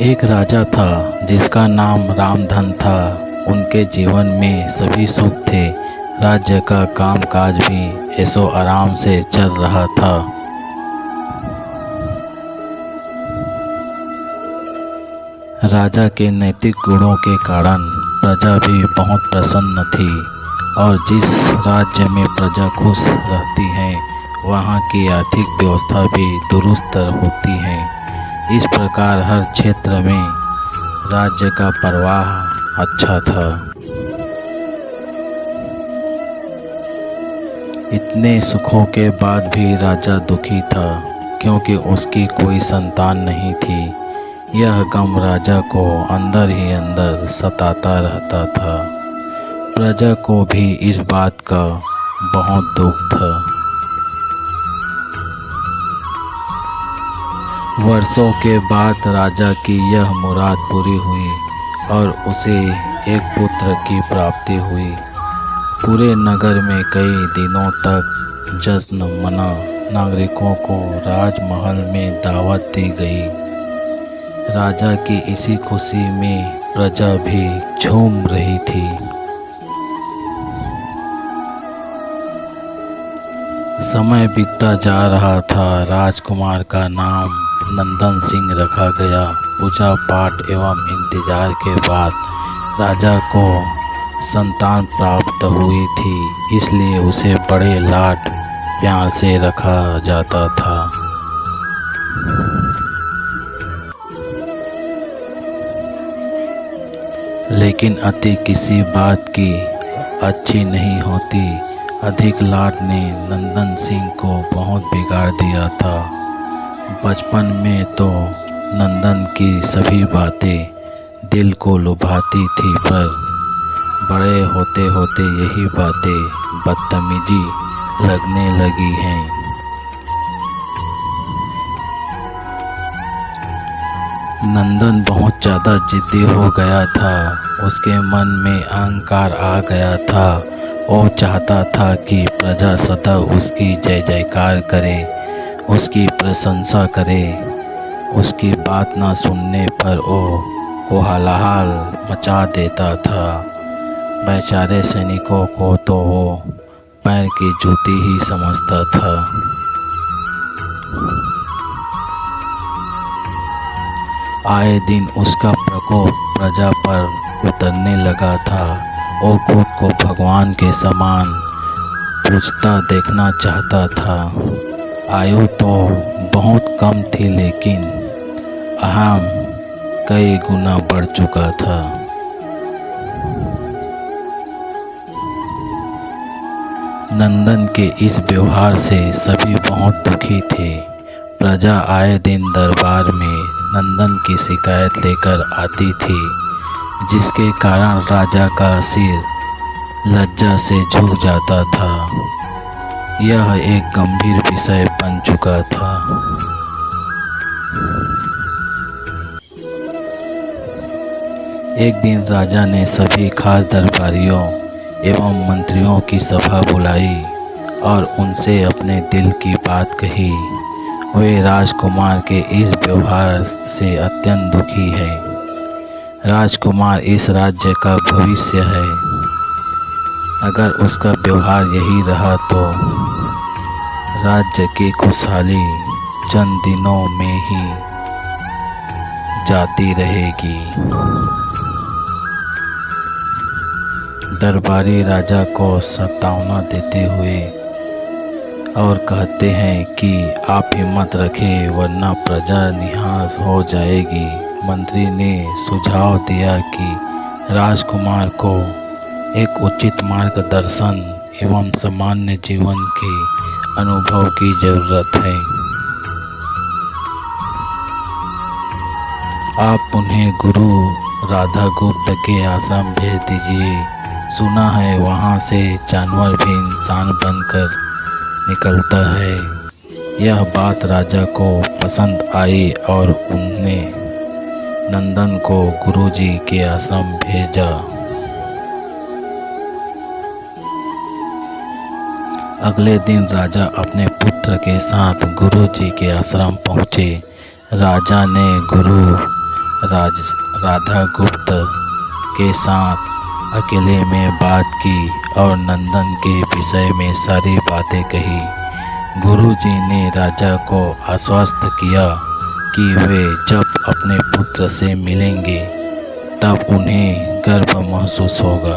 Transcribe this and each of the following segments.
एक राजा था जिसका नाम रामधन था। उनके जीवन में सभी सुख थे। राज्य का कामकाज भी ऐसो आराम से चल रहा था। राजा के नैतिक गुणों के कारण प्रजा भी बहुत प्रसन्न थी और जिस राज्य में प्रजा खुश रहती है वहाँ की आर्थिक व्यवस्था भी दुरुस्त होती है। इस प्रकार हर क्षेत्र में राज्य का प्रवाह अच्छा था। इतने सुखों के बाद भी राजा दुखी था क्योंकि उसकी कोई संतान नहीं थी। यह गम राजा को अंदर ही अंदर सताता रहता था। प्रजा को भी इस बात का बहुत दुख था। वर्षों के बाद राजा की यह मुराद पूरी हुई और उसे एक पुत्र की प्राप्ति हुई। पूरे नगर में कई दिनों तक जश्न मना। नागरिकों को राजमहल में दावत दी गई। राजा की इसी खुशी में प्रजा भी झूम रही थी। समय बीतता जा रहा था। राजकुमार का नाम नंदन सिंह रखा गया। पूजा पाठ एवं इंतजार के बाद राजा को संतान प्राप्त हुई थी, इसलिए उसे बड़े लाड प्यार से रखा जाता था। लेकिन अति किसी बात की अच्छी नहीं होती। अधिक लाड ने नंदन सिंह को बहुत बिगाड़ दिया था। बचपन में तो नंदन की सभी बातें दिल को लुभाती थी, पर बड़े होते होते यही बातें बदतमीजी लगने लगी हैं। नंदन बहुत ज़्यादा जिद्दी हो गया था। उसके मन में अहंकार आ गया था। वो चाहता था कि प्रजा सदा उसकी जय जयकार करे, उसकी प्रशंसा करे। उसकी बात ना सुनने पर वो हलाहल मचा देता था। बेचारे सैनिकों को तो वो पैर की जूती ही समझता था। आए दिन उसका प्रकोप प्रजा पर उतरने लगा था। वो खुद को भगवान के समान पूजता देखना चाहता था। आयु तो बहुत कम थी लेकिन अहम कई गुना बढ़ चुका था। नंदन के इस व्यवहार से सभी बहुत दुखी थे। प्रजा आए दिन दरबार में नंदन की शिकायत लेकर आती थी, जिसके कारण राजा का सिर लज्जा से झुक जाता था। यह एक गंभीर विषय बन चुका था। एक दिन राजा ने सभी खास दरबारियों एवं मंत्रियों की सभा बुलाई और उनसे अपने दिल की बात कही। वे राजकुमार के इस व्यवहार से अत्यंत दुखी है। राजकुमार इस राज्य का भविष्य है। अगर उसका व्यवहार यही रहा तो राज्य की खुशहाली चंद दिनों में ही जाती रहेगी। दरबारी राजा को सतावना देते हुए और कहते हैं कि आप हिम्मत रखें वरना प्रजा निहास हो जाएगी। मंत्री ने सुझाव दिया कि राजकुमार को एक उचित मार्गदर्शन एवं सामान्य जीवन के अनुभव की जरूरत है। आप उन्हें गुरु राधागुप्त के आश्रम भेज दीजिए। सुना है वहाँ से जानवर भी इंसान बनकर निकलता है। यह बात राजा को पसंद आई और उन्होंने नंदन को गुरुजी के आश्रम भेजा। अगले दिन राजा अपने पुत्र के साथ गुरुजी के आश्रम पहुँचे। राजा ने गुरु राधा गुप्त के साथ अकेले में बात की और नंदन के विषय में सारी बातें कही। गुरुजी ने राजा को आश्वस्त किया कि वे जब अपने पुत्र से मिलेंगे तब उन्हें गर्व महसूस होगा।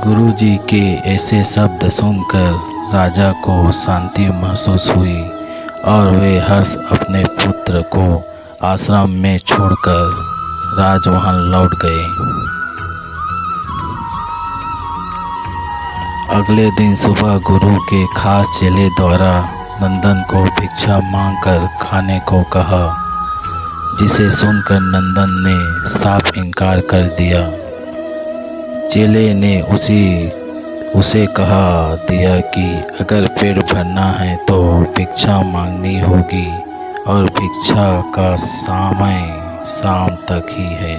गुरुजी के ऐसे शब्द सुनकर राजा को शांति महसूस हुई और वे हर्ष अपने पुत्र को आश्रम में छोड़कर राजमहल लौट गए। अगले दिन सुबह गुरु के खास चेले द्वारा नंदन को भिक्षा मांगकर खाने को कहा, जिसे सुनकर नंदन ने साफ इनकार कर दिया। चेले ने उसे कहा दिया कि अगर पेट भरना है तो भिक्षा मांगनी होगी और भिक्षा का समय शाम तक ही है,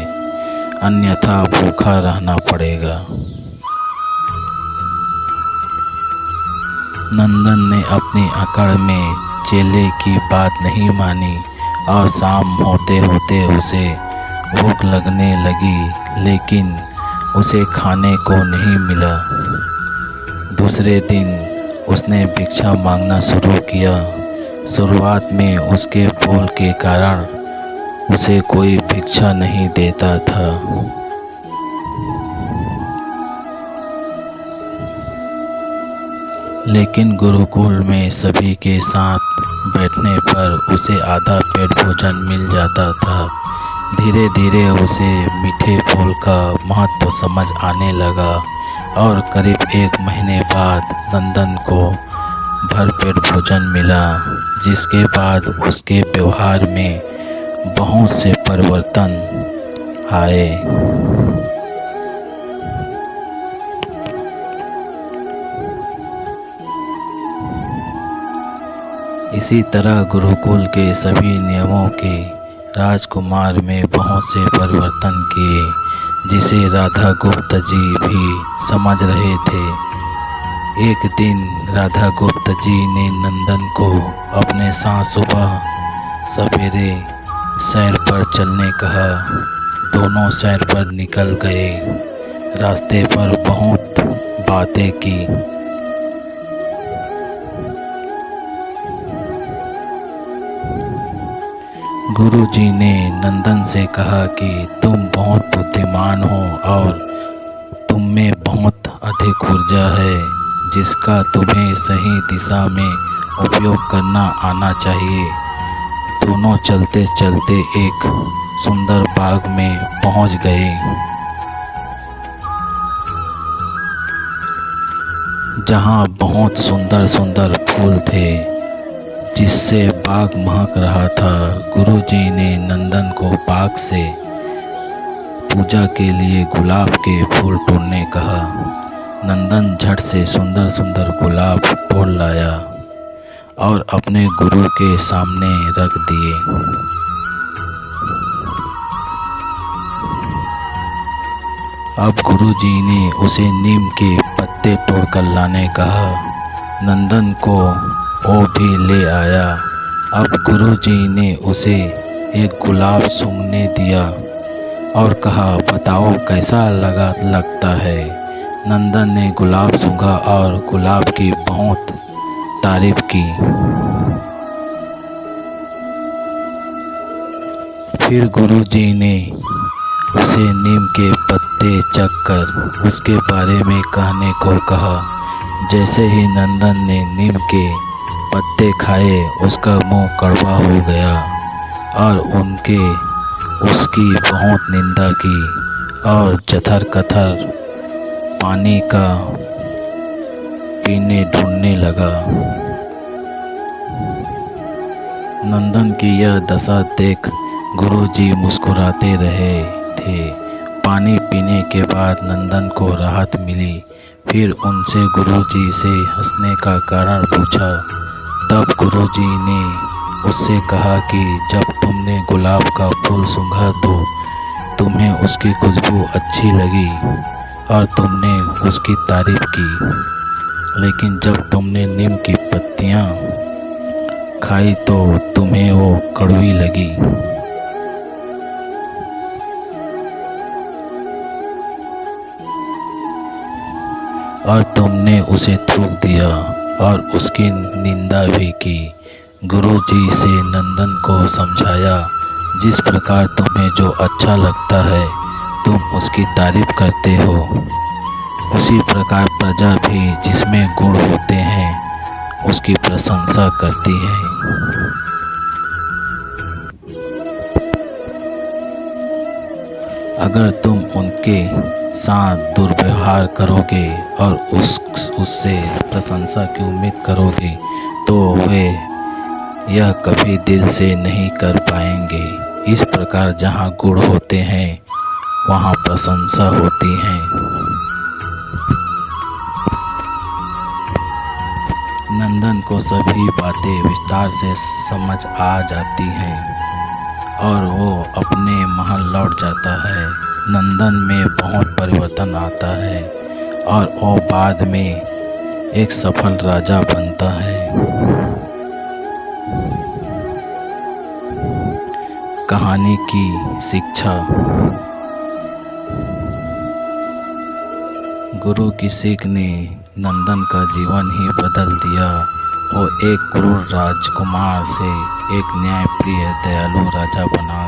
अन्यथा भूखा रहना पड़ेगा। नंदन ने अपनी अकड़ में चेले की बात नहीं मानी और शाम होते होते उसे भूख लगने लगी, लेकिन उसे खाने को नहीं मिला। दूसरे दिन उसने भिक्षा मांगना शुरू किया। शुरुआत में उसके भूल के कारण उसे कोई भिक्षा नहीं देता था, लेकिन गुरुकुल में सभी के साथ बैठने पर उसे आधा पेट भोजन मिल जाता था। धीरे धीरे उसे मीठे फूल का महत्व समझ आने लगा और करीब 1 महीने बाद नंदन को भरपेट भोजन मिला, जिसके बाद उसके व्यवहार में बहुत से परिवर्तन आए। इसी तरह गुरुकुल के सभी नियमों के राजकुमार में बहुत से परिवर्तन किए, जिसे राधा गुप्त जी भी समझ रहे थे। एक दिन राधा गुप्त जी ने नंदन को अपने साथ सुबह सवेरे सैर पर चलने कहा। दोनों सैर पर निकल गए। रास्ते पर बहुत बातें की। गुरुजी ने नंदन से कहा कि तुम बहुत बुद्धिमान हो और तुम में बहुत अधिक ऊर्जा है, जिसका तुम्हें सही दिशा में उपयोग करना आना चाहिए। दोनों चलते चलते एक सुंदर बाग में पहुंच गए, जहां बहुत सुंदर सुंदर फूल थे, जिससे बाग महक रहा था। गुरुजी ने नंदन को बाग से पूजा के लिए गुलाब के फूल तोड़ने कहा। नंदन झट से सुंदर सुंदर गुलाब तोड़ लाया और अपने गुरु के सामने रख दिए। अब गुरुजी ने उसे नीम के पत्ते तोड़कर लाने कहा। नंदन को वो भी ले आया। अब गुरुजी ने उसे एक गुलाब सूंघने दिया और कहा, बताओ कैसा लगता है। नंदन ने गुलाब सूंघा और गुलाब की बहुत तारीफ की। फिर गुरुजी ने उसे नीम के पत्ते चखकर उसके बारे में कहने को कहा। जैसे ही नंदन ने नीम के पत्ते खाए, उसका मुंह कड़वा हो गया और उसकी बहुत निंदा की और जथर कथर पानी का पीने ढूंढने लगा। नंदन की यह दशा देख गुरुजी मुस्कुराते रहे थे। पानी पीने के बाद नंदन को राहत मिली। फिर उनसे गुरुजी से हंसने का कारण पूछा। तब गुरुजी ने उससे कहा कि जब तुमने गुलाब का फूल सूंघा तो तुम्हें उसकी खुशबू अच्छी लगी और तुमने उसकी तारीफ की, लेकिन जब तुमने नीम की पत्तियां खाई तो तुम्हें वो कड़वी लगी। और तुमने उसे थूक दिया और उसकी निंदा भी की। गुरुजी से नंदन को समझाया, जिस प्रकार तुम्हें जो अच्छा लगता है तुम उसकी तारीफ करते हो, उसी प्रकार प्रजा भी जिसमें गुण होते हैं उसकी प्रशंसा करती है। अगर तुम उनके साथ दुर्व्यवहार करोगे और उससे प्रशंसा की उम्मीद करोगे तो वे यह कभी दिल से नहीं कर पाएंगे। इस प्रकार जहाँ गुण होते हैं वहाँ प्रशंसा होती है। नंदन को सभी बातें विस्तार से समझ आ जाती हैं और वो अपने महल लौट जाता है। नंदन में बहुत परिवर्तन आता है और वो बाद में एक सफल राजा बनता है। कहानी की शिक्षा। गुरु की सीख ने नंदन का जीवन ही बदल दिया। वो एक क्रूर राजकुमार से एक न्यायप्रिय दयालु राजा बना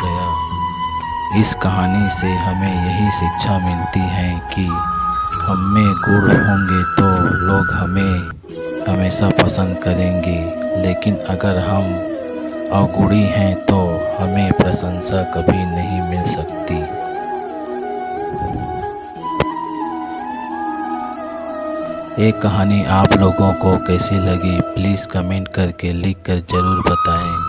गया। इस कहानी से हमें यही शिक्षा मिलती है कि हम में गुण होंगे तो लोग हमें हमेशा पसंद करेंगे, लेकिन अगर हम अवगुणी हैं तो हमें प्रशंसा कभी नहीं मिल सकती। ये कहानी आप लोगों को कैसी लगी प्लीज़ कमेंट करके लिख कर ज़रूर बताएं।